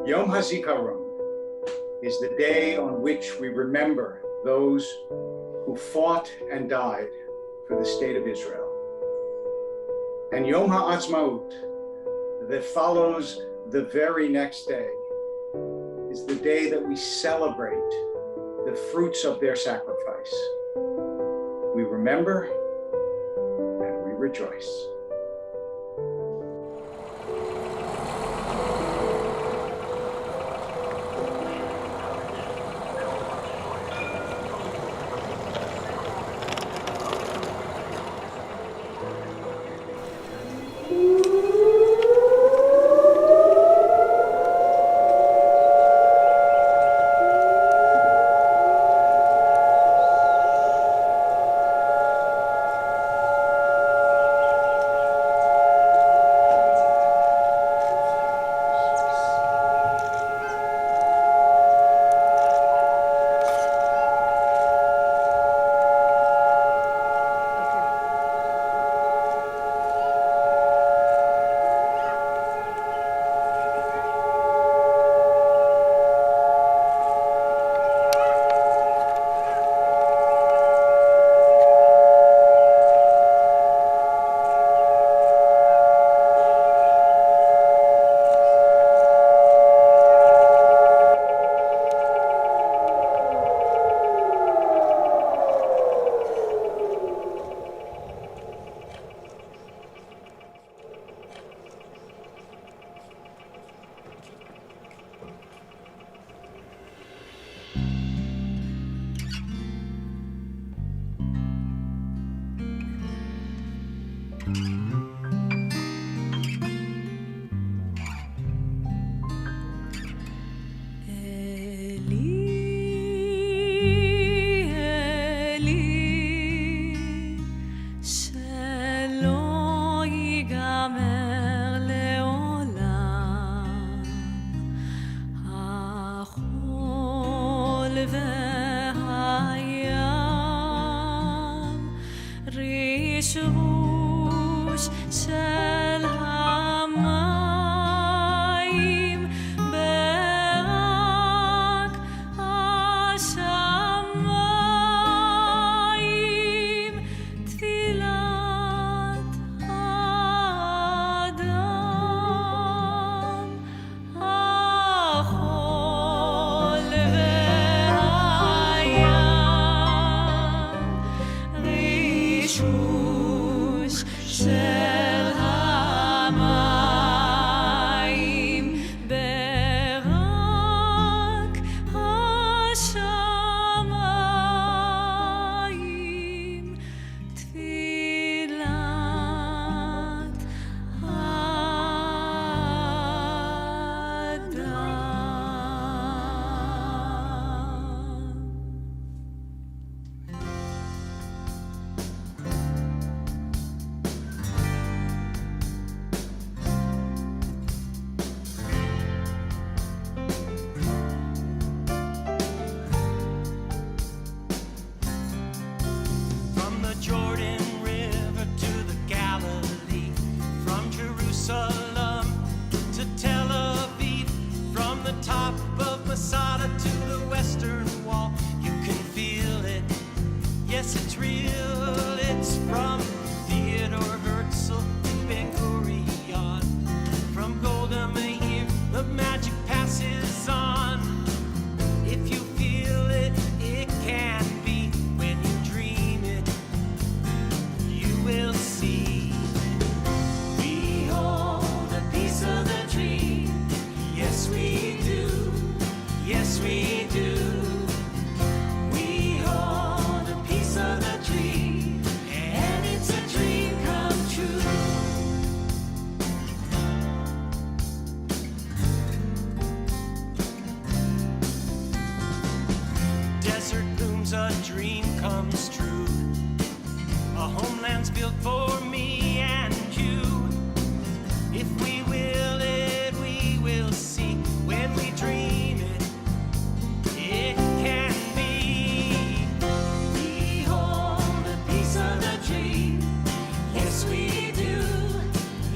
Yom HaZikaron is the day on which we remember those who fought and died for the state of Israel. And Yom HaAtzmaut, that follows the very next day, is the day that we celebrate the fruits of their sacrifice. We remember and we rejoice.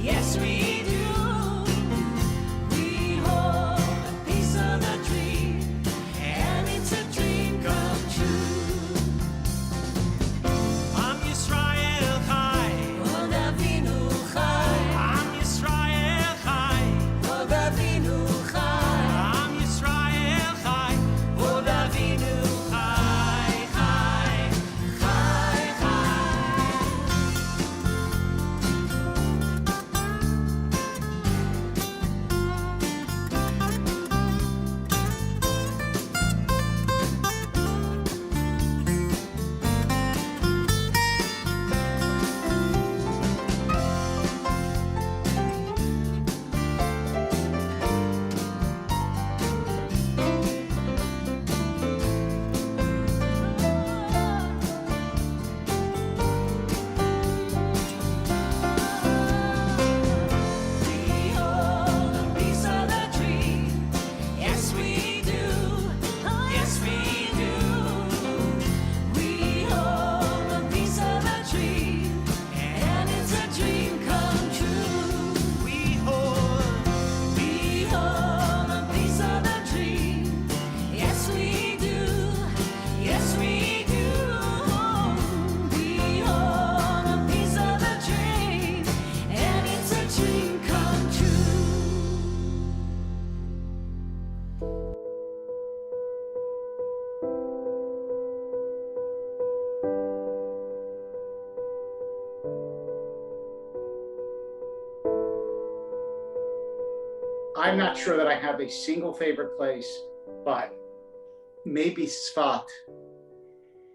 Yes, we do. We hold I'm not sure that I have a single favorite place, but maybe Tzfat.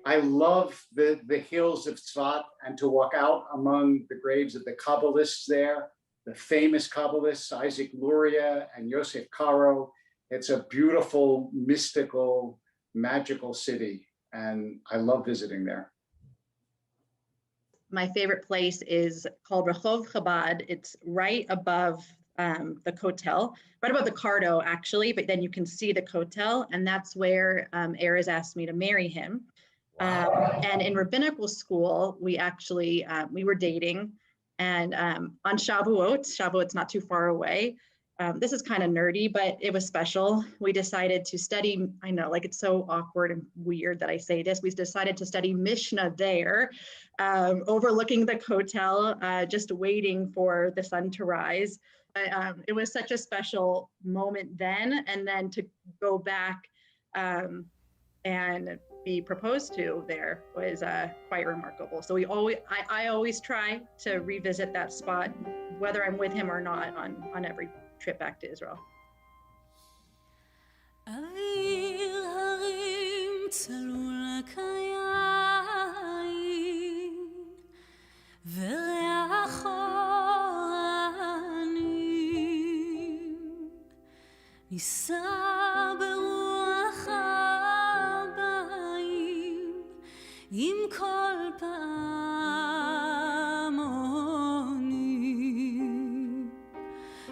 I love the hills of Tzfat and to walk out among the graves of the Kabbalists there, the famous Kabbalists, Isaac Luria and Yosef Karo. It's a beautiful, mystical, magical city, and I love visiting there. My favorite place is called Rehov Chabad. It's right above the Kotel, right above the Cardo, actually, but then you can see the Kotel, and that's where Erez asked me to marry him. And in rabbinical school, we actually, we were dating, and on Shavuot's not too far away. This is kind of nerdy, but it was special. We decided to study, I know, like it's so awkward and weird that I say this, we decided to study Mishnah there, overlooking the Kotel, just waiting for the sun to rise. It was such a special moment then, and then to go back and be proposed to there was quite remarkable. So I always try to revisit that spot, whether I'm with him or not, on every trip back to Israel. עם כל פעמונים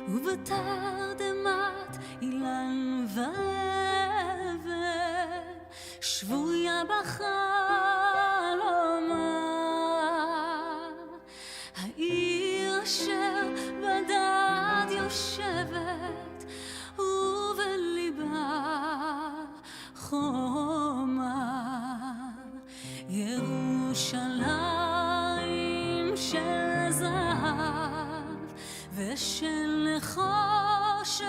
ובתרדמת אילן ועבר שבויה בחלומה העיר אשר בדד יושבת ובליבה חומה ירושלים של זהב ושל נחושת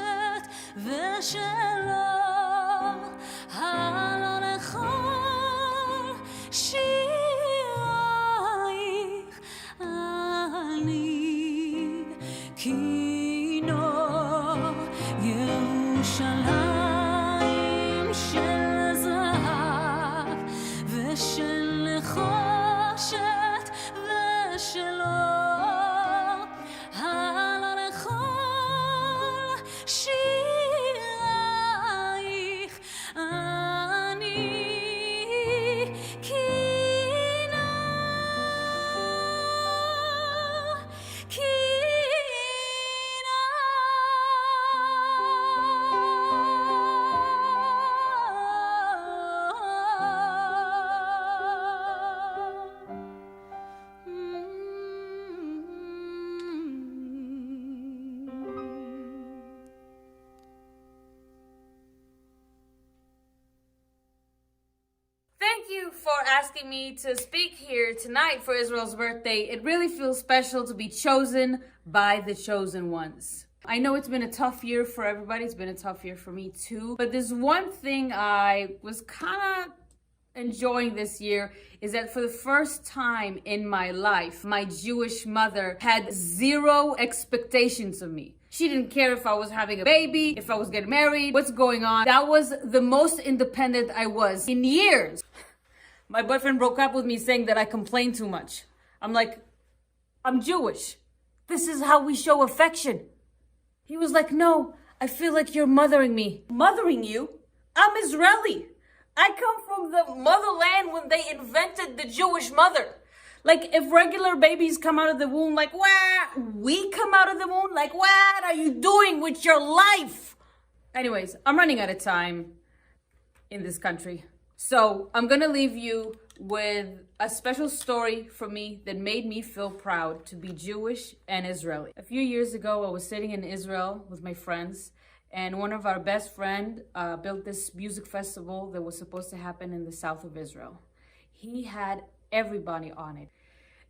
ושל אור, הלא לכל שירייך אני כינור. ירושלים של זהב ושל נחושת ושל אור, הלא לכל שירייך אני Thank you for asking me to speak here tonight for Israel's birthday. It really feels special to be chosen by the chosen ones. I know it's been a tough year for everybody. It's been a tough year for me too. But there's one thing I was kind of enjoying this year is that for the first time in my life, my Jewish mother had zero expectations of me. She didn't care if I was having a baby, if I was getting married, what's going on. That was the most independent I was in years. My boyfriend broke up with me saying that I complain too much. I'm like, I'm Jewish. This is how we show affection. He was like, no, I feel like you're mothering me. Mothering you? I'm Israeli. I come from the motherland when they invented the Jewish mother. Like, if regular babies come out of the womb, like, what? We come out of the womb, like, what are you doing with your life? Anyways, I'm running out of time in this country. So I'm gonna leave you with a special story from me that made me feel proud to be Jewish and Israeli. A few years ago, I was sitting in Israel with my friends, and one of our best friends built this music festival that was supposed to happen in the south of Israel. He had everybody on it.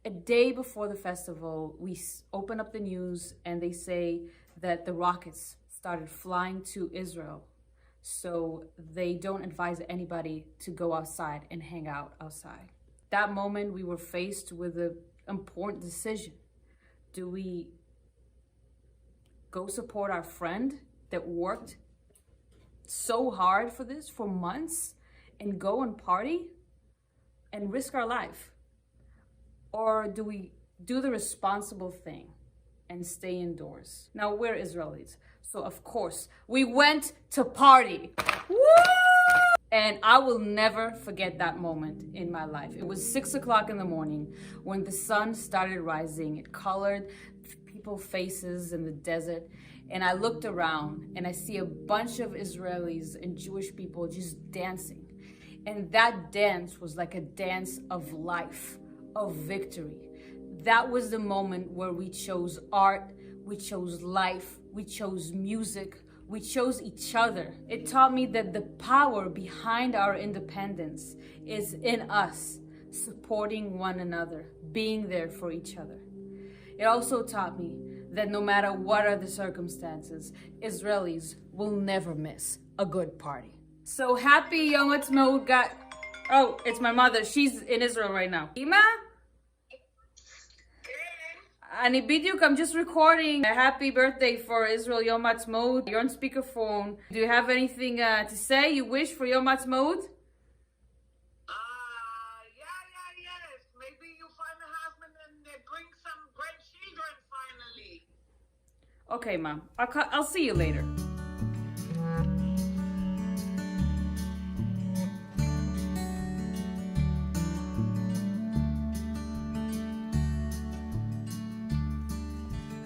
A day before the festival, we open up the news and they say that the rockets started flying to Israel. So they don't advise anybody to go outside and hang out outside. That moment, we were faced with an important decision. Do we go support our friend that worked so hard for this for months and go and party and risk our life? Or do we do the responsible thing and stay indoors? Now, we're Israelis, so of course, we went to party. Woo! And I will never forget that moment in my life. It was 6 o'clock in the morning when the sun started rising. It colored people's faces in the desert. And I looked around and I see a bunch of Israelis and Jewish people just dancing. And that dance was like a dance of life, of victory. That was the moment where we chose art, we chose life, we chose music, we chose each other. It taught me that the power behind our independence is in us, supporting one another, being there for each other. It also taught me that no matter what are the circumstances, Israelis will never miss a good party. So happy Yom Ha'atzmaut. Oh, it's my mother. She's in Israel right now. Ima? I'm just recording a happy birthday for Israel Yom Ha'atzmaut. You're on speakerphone. Do you have anything to say you wish for Yom Ha'atzmaut? Yes. Maybe you find a husband and bring some grandchildren finally. Okay, Mom. I'll see you later.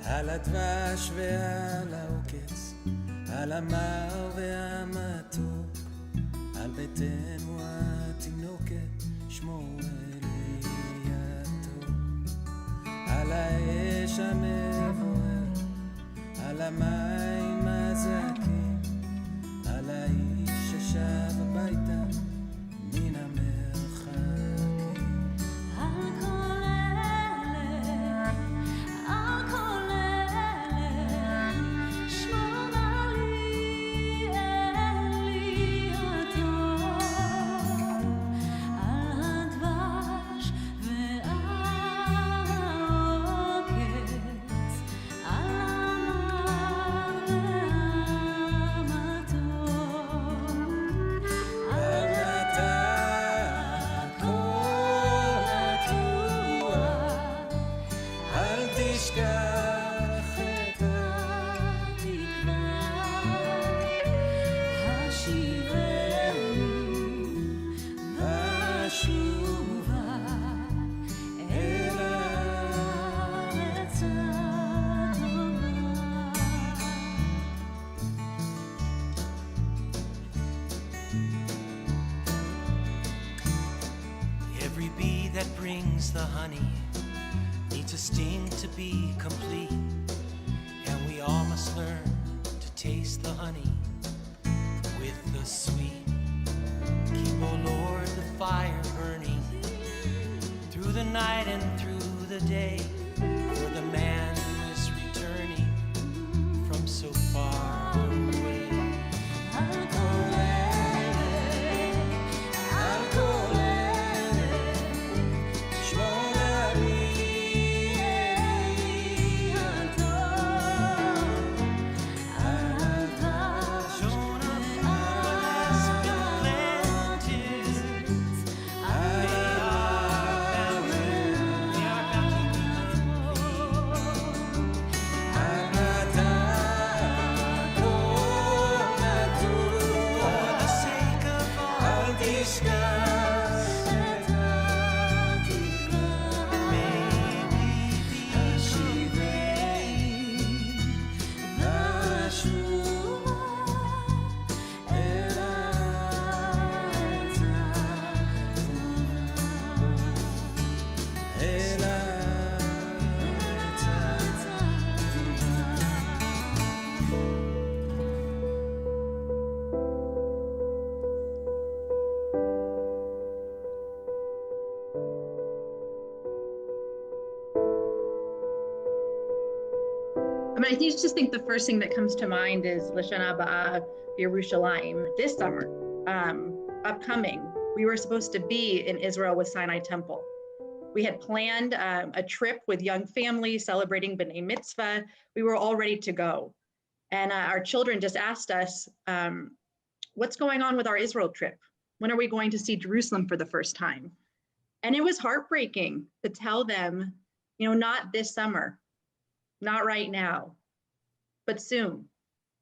על הדבש ועל העוקץ, על המר והמתוק, על ביתנו התינוקת, שמו אלייתו. על האש המבוערת, על המים הזעקים, על האיש ששב הביתה מן המרחקים. על כל אלה, על כל אלה, שמור נא לי אלי הטוב, על הדבש ועל העוקץ, על המר והמתוק. אתה כל הטוע, אל תשכח את התקווה, השיבנו ושובה אל הארץ הטובה. Every bee that brings the honey needs a sting to be complete, and we all must learn to taste the honey with the sweet. Keep, O Lord, the fire burning through the night and through the day for the man who is returning from so far away. על כל אלה, על כל אלה, שמור נא לי אלי הטוב, על הדבש has been planted. They are bound to complete. Anata kol natua, for the sake of all, al tishkach et hatikva. May we be hashivei vashuva el ha'aretz ha'tova, el ha'aretz I mean, I just think the first thing that comes to mind is L'Shana B'Av Yerushalayim. This summer, upcoming, we were supposed to be in Israel with Sinai Temple. We had planned a trip with young families celebrating B'nai Mitzvah. We were all ready to go. And our children just asked us, what's going on with our Israel trip? When are we going to see Jerusalem for the first time? And it was heartbreaking to tell them, not this summer, not right now, but soon.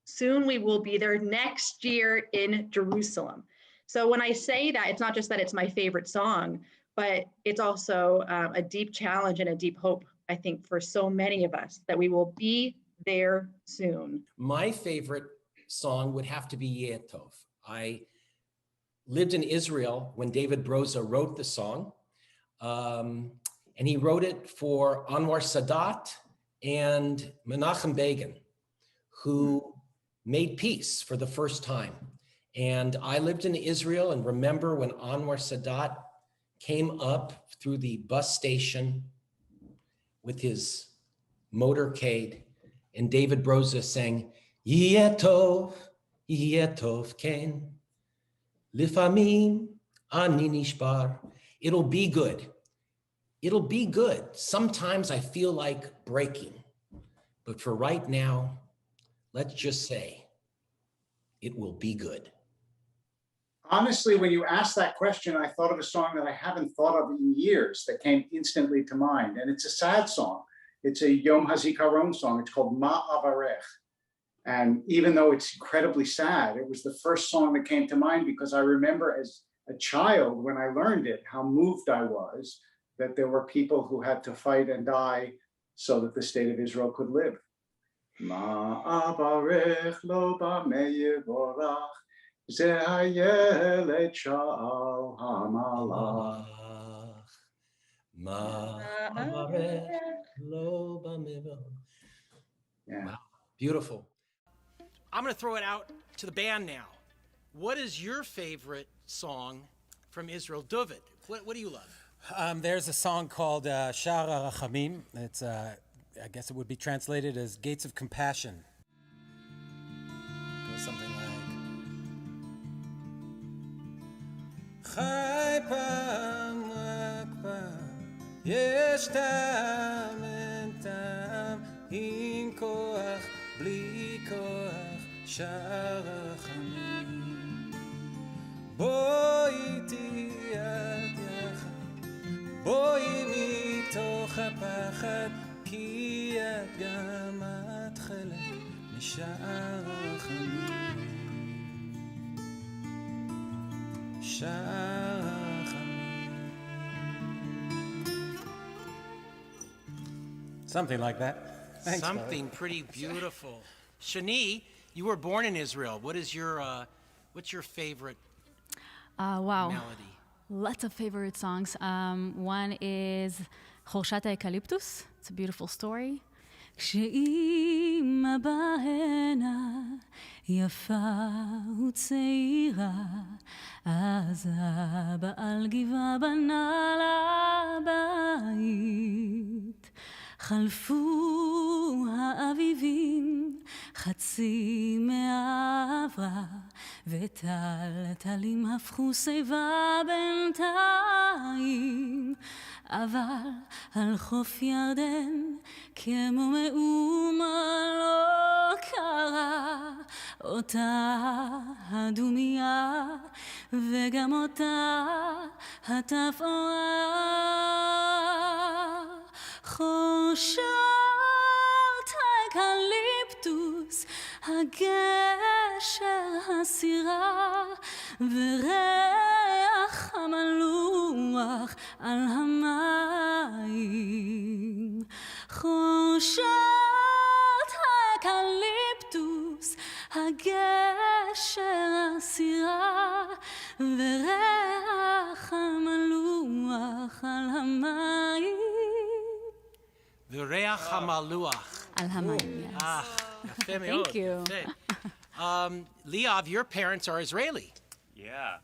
Soon we will be there next year in Jerusalem. So when I say that, it's not just that it's my favorite song, but it's also a deep challenge and a deep hope, I think, for so many of us that we will be there soon. My favorite song would have to be Yetov. I lived in Israel when David Broza wrote the song, and he wrote it for Anwar Sadat and Menachem Begin, who made peace for the first time. And I lived in Israel and remember when Anwar Sadat came up through the bus station with his motorcade, and David Broza sang, Yetov, Yetov Ken, Lifamim Ani Nishbar. It'll be good. It'll be good. Sometimes I feel like breaking, but for right now, let's just say it will be good. Honestly, when you asked that question, I thought of a song that I haven't thought of in years that came instantly to mind. And it's a sad song. It's a Yom HaZikaron song. It's called Ma Avarech. And even though it's incredibly sad, it was the first song that came to mind because I remember as a child when I learned it, how moved I was that there were people who had to fight and die so that the state of Israel could live. Ma Avarech lo ba meyevorach. Ze hayeled shal hamalach. Yeah. Wow, beautiful. I'm going to throw it out to the band now. What is your favorite song from Israel? Duvid, what do you love? There's a song called Shar HaRachamim. It's, I guess it would be translated as Gates of Compassion. It goes something like, Chai pam rak pam, yesh tam en tam, im koach, bli koach, shar HaRachamim. Boi iti yad yachad, boi mitoch hapachad, ki את גם את חלק משאר החמים, שאר החמים. Something like that. Thanks, Something pretty beautiful. Shanee, you were born in Israel. What is your, what's your favorite wow. melody? Lots of favorite songs. One is חורשת האקליפטוס. It's a beautiful story. כשאימא בהנה יפה וצעירה, אז אבא על גבעה בנה לבית. חלפו האביבים, חצי מאה עברה, וטלטלים הפכו שיבה בינתיים. אבל על חוף ירדן כמו מאומה לא קרה אותה הדומיה וגם אותה התפאורה. חורשת האקליפטוס, הגשר הסירה וריח המלוח על המים. חורשת האקליפטוס, הגשר הסירה וריח המלוח על המים. וריח המלוח. על המים, yes. יפה מאוד. Thank you. יפה. Leeav, your parents are Israeli. Yeah.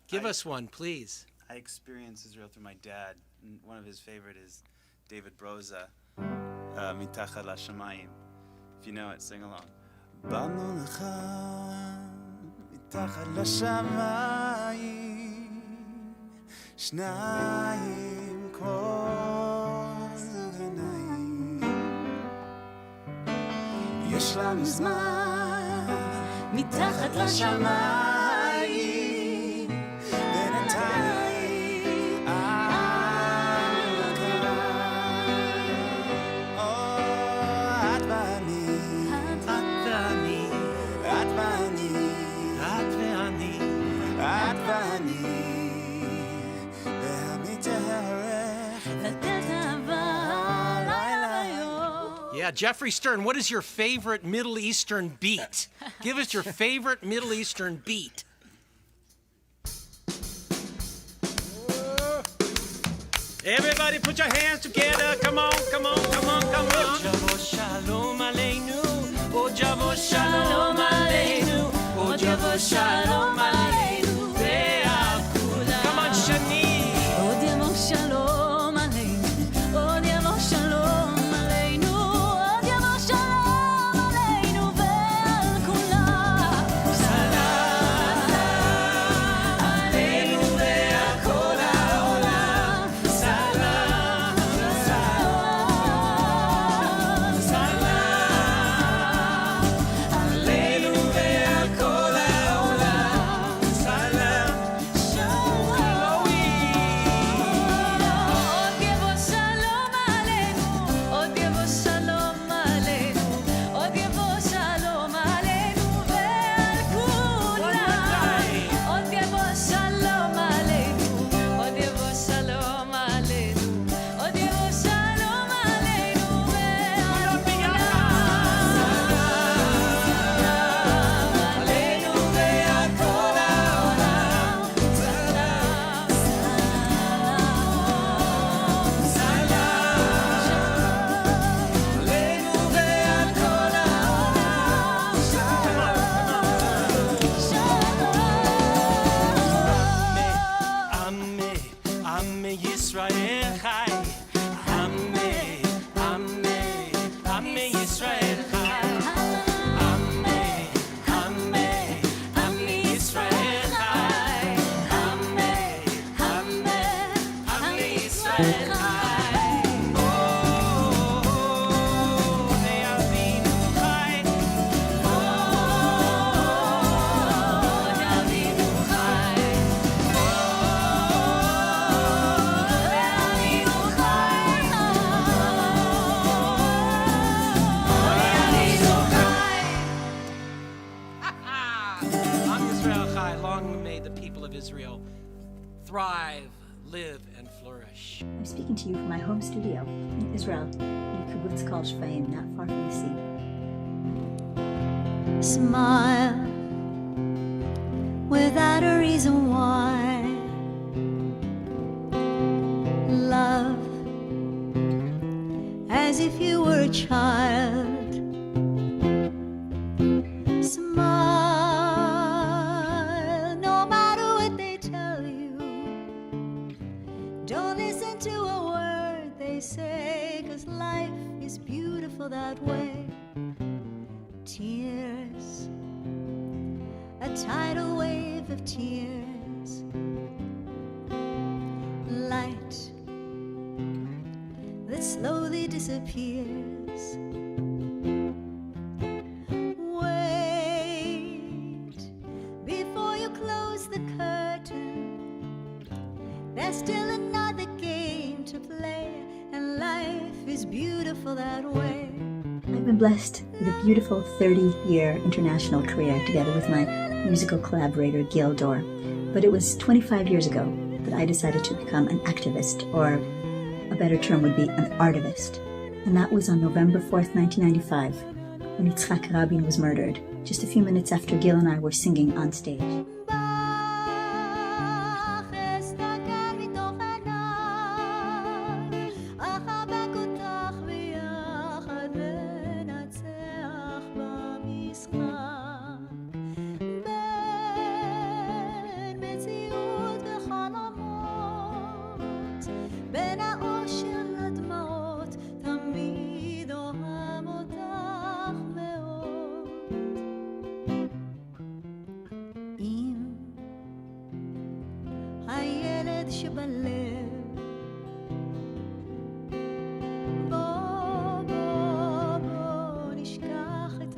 Give us one, please. I experienced Israel through my dad. And one of his favorite is David Broza, Mitachad L'Shamayim. If you know it, sing along. Banu lecha mitachad l'shamayim, shnayim kol zug יש לנו זמן מתחת לשמיים בינתיים על הקו את ואני את ואני את ואני את ואני את ואני והמתארך לתת אהבה לילה יום. Yeah, Jeffrey Stern, what is your favorite Middle Eastern beat? Give us your favorite Middle Eastern beat. Everybody put your hands together. Come on, come on, come on, come on. Javo shalom aleinu. Oh, Javo shalom aleinu. Oh, Javo shalom aleinu. Come on, Shanee. Oh, Javo shalom aleinu. Oh, Javo shalom aleinu. Oh, Javo shalom aleinu ועל כולם. סלאם עלינו ועל כל העולם. סלאם, סלאם, סלאם עלינו ועל כל העולם. סלאם, עוד יבוא שלום עלינו, עוד יבוא שלום עלינו, עוד יבוא שלום עלינו ועל כולם. עוד יבוא שלום עלינו, עוד יבוא שלום עלינו, עוד יבוא שלום עלינו ועל עלינו ועל כל העולם. סלאם, סלאם עלינו ועל כל העולם. עמי ישראל חי. עמי ישראל חי. עמי ישראל חי. עמי ישראל חי. לאבינו חי. לאבינו חי. לאבינו Am Yisrael Chai, long may the people of Israel thrive, live, and flourish. I'm speaking to you from my home studio in Israel, in a kibbutz called Shvaim, not far from the sea. Smile without a reason why. Love as if you were a child. Smile no matter what they tell you. Don't listen to a word they say, 'cause life is beautiful that way. Tears, a tidal wave of tears. Light that slowly disappears. Wait before you close the curtain. There's still another game to play, and life is beautiful that way. I've been blessed with a beautiful 30-year international career together with my musical collaborator Gil Dor. But it was 25 years ago that I decided to become an activist, or a better term would be an artivist. And that was on November 4th, 1995, when Yitzhak Rabin was murdered, just a few minutes after Gil and I were singing on stage. נשכח את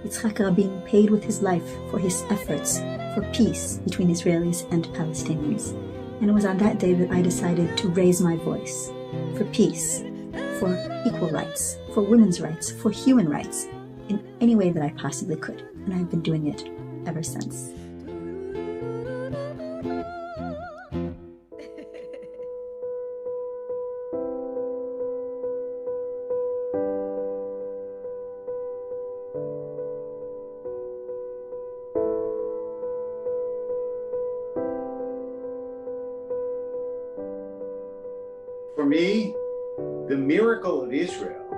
Yitzhak Rabin paid with his life for his efforts for peace between Israelis and Palestinians. And it was on that day that I decided to raise my voice for peace, for equal rights, for women's rights, for human rights, in any way that I possibly could. And I've been doing it ever since. For me, the miracle of Israel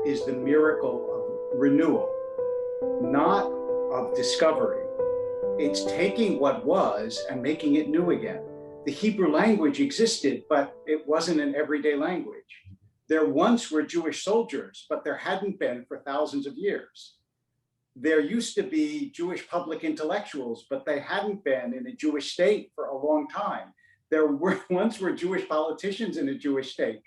is the miracle of renewal, not of discovery. It's taking what was and making it new again. The Hebrew language existed, but it wasn't an everyday language. There once were Jewish soldiers, but there hadn't been for thousands of years. There used to be Jewish public intellectuals, but they hadn't been in a Jewish state for a long time. There once were Jewish politicians in a Jewish state,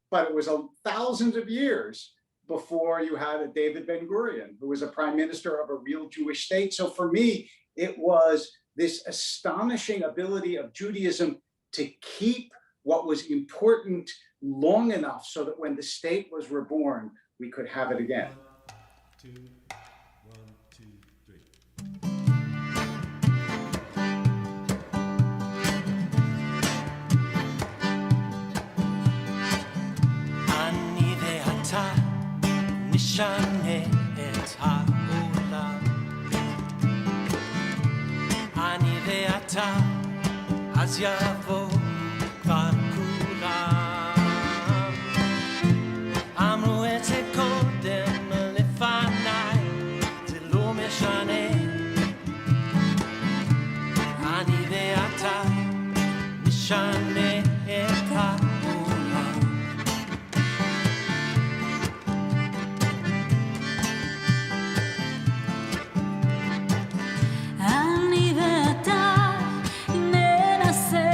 but it was thousands of years before you had a David Ben-Gurion, who was a prime minister of a real Jewish state. So for me, it was this astonishing ability of Judaism to keep what was important long enough so that when the state was reborn, we could have it again. 1, 2, 3. אני ואתה נשנה את העולם. אני ואתה אז יבוא כבר כולם. אמרו את זה קודם לפניי, זה לא משנה. אני ואתה נשנה את העולם. אני ואתה ננסה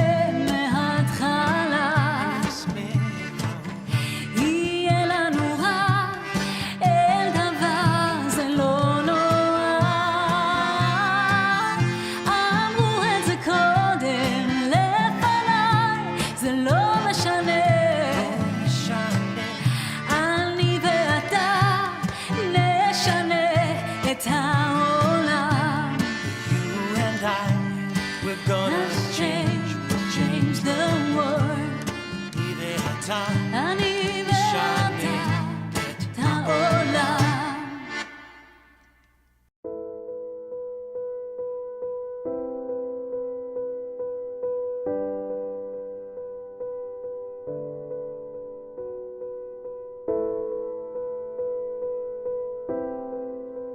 מההתחלה, יהיה לנו רע, אל דבר זה לא נורא. אמרו את זה קודם לפניי, זה לא משנה. אני ואתה נשנה את העולם. You and I, we're gonna change the world. אני ואתה אני ואתה את העולם.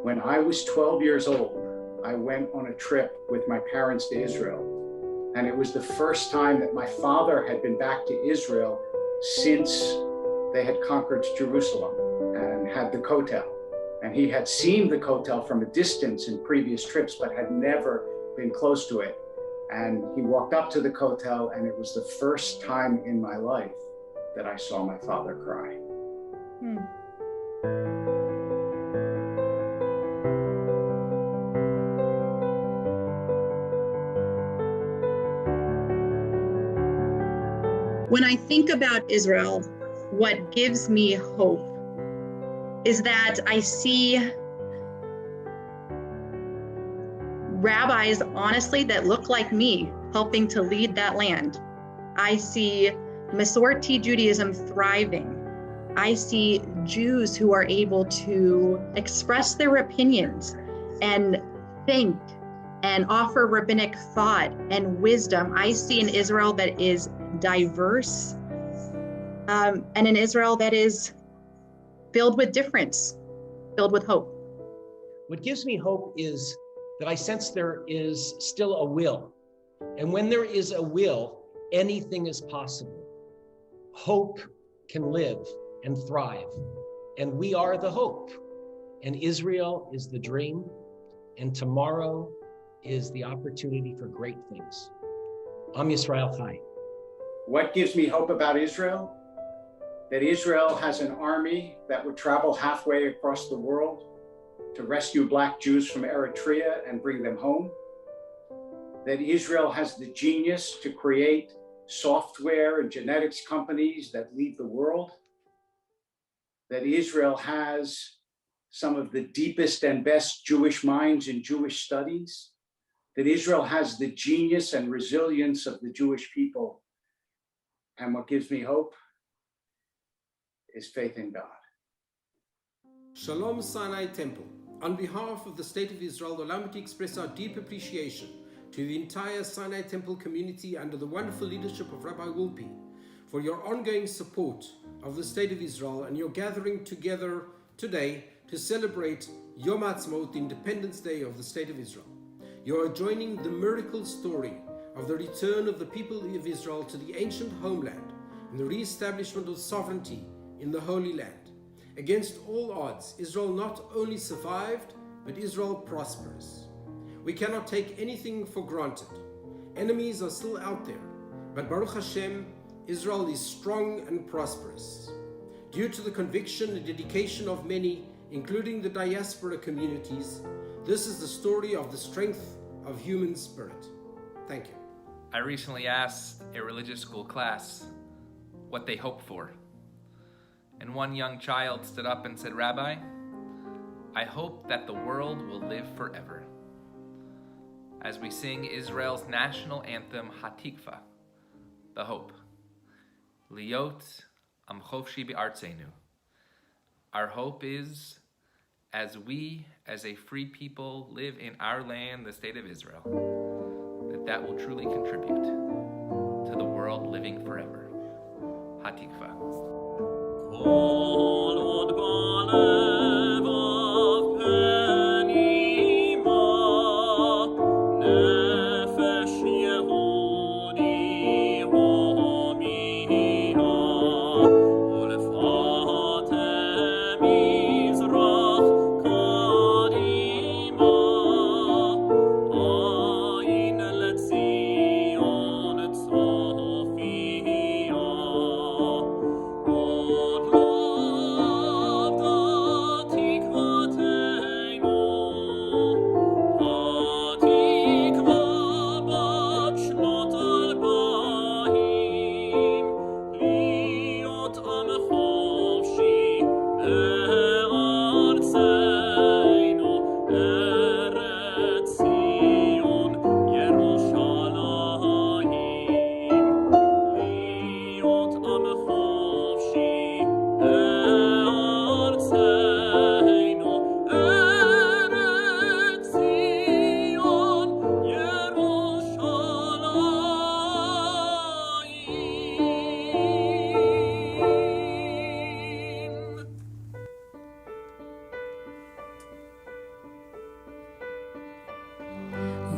When I was 12 years old, I went on a trip with my parents to Israel. And it was the first time that my father had been back to Israel since they had conquered Jerusalem and had the Kotel. And he had seen the Kotel from a distance in previous trips, but had never been close to it. And he walked up to the Kotel, and it was the first time in my life that I saw my father cry. When I think about Israel, what gives me hope is that I see rabbis, honestly, that look like me, helping to lead that land. I see Masorti Judaism thriving. I see Jews who are able to express their opinions and think and offer rabbinic thought and wisdom. I see an Israel that is diverse, and an Israel that is filled with difference, filled with hope. What gives me hope is that I sense there is still a will. And when there is a will, anything is possible. Hope can live and thrive. And we are the hope. And Israel is the dream. And tomorrow is the opportunity for great things. Am Yisrael Chai. What gives me hope about Israel? That Israel has an army that would travel halfway across the world, to rescue Black Jews from Eritrea and bring them home, that Israel has the genius to create software and genetics companies that lead the world, that Israel has some of the deepest and best Jewish minds in Jewish studies, that Israel has the genius and resilience of the Jewish people. And what gives me hope is faith in God. Shalom Sinai Temple. On behalf of the State of Israel, allow me to express our deep appreciation to the entire Sinai Temple community under the wonderful leadership of Rabbi Wolpe for your ongoing support of the State of Israel and your gathering together today to celebrate Yom Ha'atzmaut, the Independence Day of the State of Israel. You are joining the miracle story of the return of the people of Israel to the ancient homeland and the re-establishment of sovereignty in the Holy Land. Against all odds, Israel not only survived, but Israel prospers. We cannot take anything for granted. Enemies are still out there, but Baruch Hashem, Israel is strong and prosperous. Due to the conviction and dedication of many, including the diaspora communities, this is the story of the strength of human spirit. Thank you. I recently asked a religious school class what they hoped for. And one young child stood up and said, "Rabbi, I hope that the world will live forever." As we sing Israel's national anthem, Hatikva, the hope. Liot am chofshi be'artzenu. Our hope is, as we, as a free people, live in our land, the state of Israel, that will truly contribute to the world living forever. Hatikva.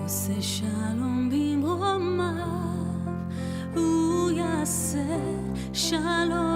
עושה שלום במרומיו, הוא יעשה שלום